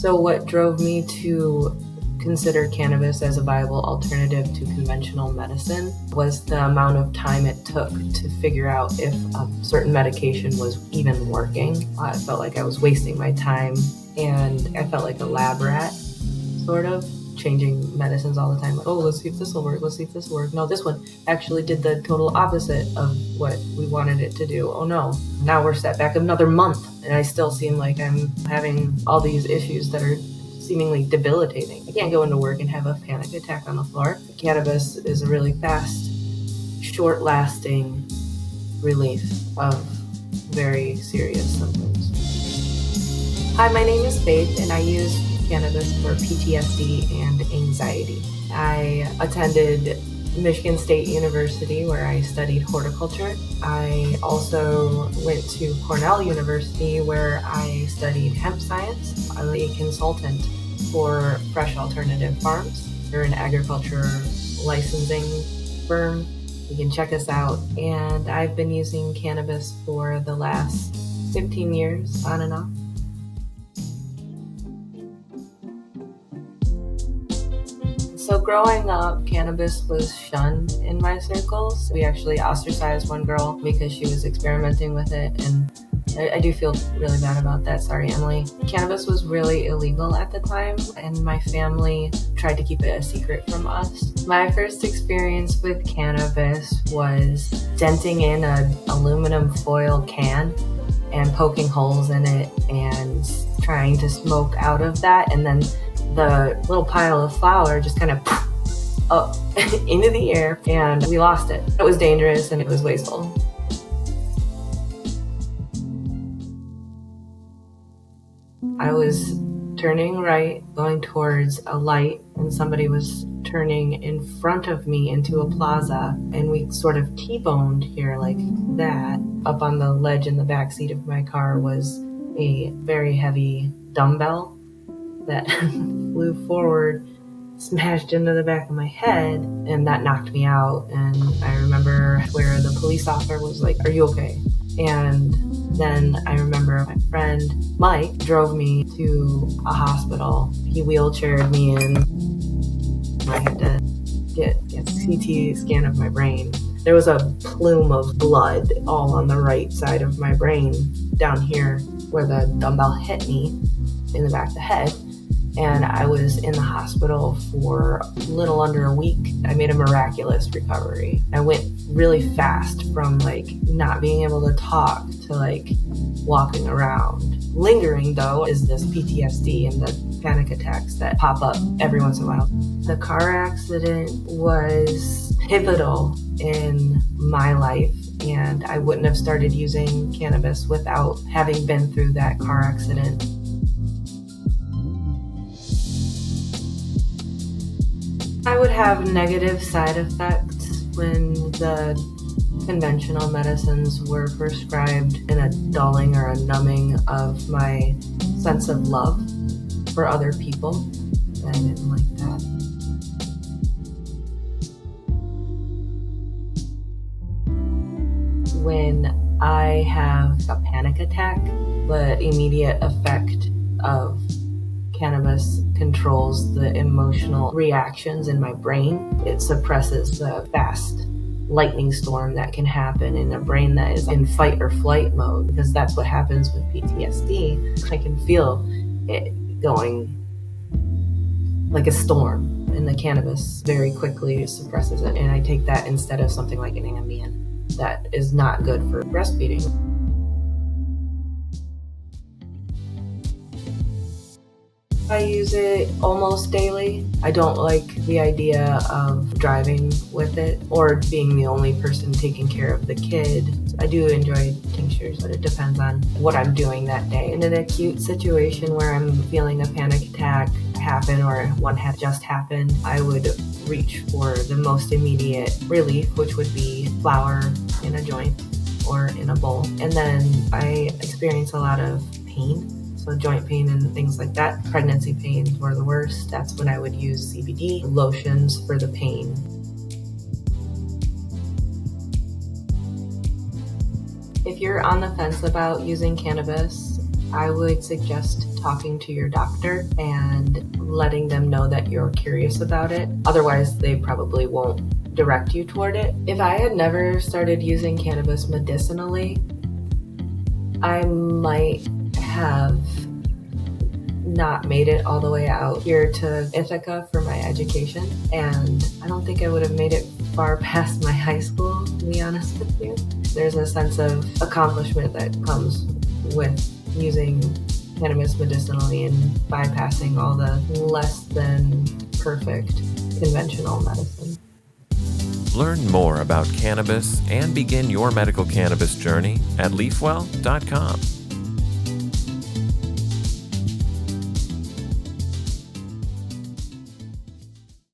So what drove me to consider cannabis as a viable alternative to conventional medicine was the amount of time it took to figure out if a certain medication was even working. I felt like I was wasting my time, and I felt like a lab rat, sort of, changing medicines all the time. Like, oh, let's see if this will work, let's see if this will work. No, this one actually did the total opposite of what we wanted it to do. Oh no, now we're set back another month, and I still seem like I'm having all these issues that are seemingly debilitating. I can't go into work and have a panic attack on the floor. Cannabis is a really fast, short-lasting relief of very serious symptoms. Hi, my name is Faith, and I use cannabis for PTSD and anxiety. I attended Michigan State University, where I studied horticulture. I also went to Cornell University, where I studied hemp science. I'm a consultant for Fresh Alternative Farms. We're an agriculture licensing firm. You can check us out. And I've been using cannabis for the last 15 years, on and off. So growing up, cannabis was shunned in my circles. We actually ostracized one girl because she was experimenting with it, and I do feel really bad about that. Sorry, Emily. Cannabis was really illegal at the time, and my family tried to keep it a secret from us. My first experience with cannabis was denting in an aluminum foil can and poking holes in it and trying to smoke out of that, and then the little pile of flour just kind of up into the air, and we lost it. It was dangerous and it was wasteful. I was turning right, going towards a light, and somebody was turning in front of me into a plaza, and we sort of T-boned here like that. Up on the ledge in the back seat of my car was a very heavy dumbbell that flew forward, smashed into the back of my head, and that knocked me out. And I remember where the police officer was like, "Are you okay?" And then I remember my friend Mike drove me to a hospital. He wheelchaired me in. I had to get a CT scan of my brain. There was a plume of blood all on the right side of my brain, down here where the dumbbell hit me in the back of the head. And I was in the hospital for a little under a week. I made a miraculous recovery. I went really fast from like not being able to talk to like walking around. Lingering though is this PTSD and the panic attacks that pop up every once in a while. The car accident was pivotal in my life, and I wouldn't have started using cannabis without having been through that car accident. I would have negative side effects when the conventional medicines were prescribed, in a dulling or a numbing of my sense of love for other people. I didn't like that. When I have a panic attack, the immediate effect of cannabis controls the emotional reactions in my brain. It suppresses the fast lightning storm that can happen in a brain that is in fight or flight mode, because that's what happens with PTSD. I can feel it going like a storm, and the cannabis very quickly suppresses it. And I take that instead of something like an Ambien that is not good for breastfeeding. I use it almost daily. I don't like the idea of driving with it or being the only person taking care of the kid. I do enjoy tinctures, but it depends on what I'm doing that day. In an acute situation where I'm feeling a panic attack happen or one had just happened, I would reach for the most immediate relief, which would be flour in a joint or in a bowl. And then I experience a lot of pain. So joint pain and things like that. Pregnancy pains were the worst. That's when I would use CBD lotions for the pain. If you're on the fence about using cannabis, I would suggest talking to your doctor and letting them know that you're curious about it. Otherwise, they probably won't direct you toward it. If I had never started using cannabis medicinally, I might have not made it all the way out here to Ithaca for my education, and I don't think I would have made it far past my high school, to be honest with you. There's a sense of accomplishment that comes with using cannabis medicinally and bypassing all the less than perfect conventional medicine. Learn more about cannabis and begin your medical cannabis journey at leafwell.com.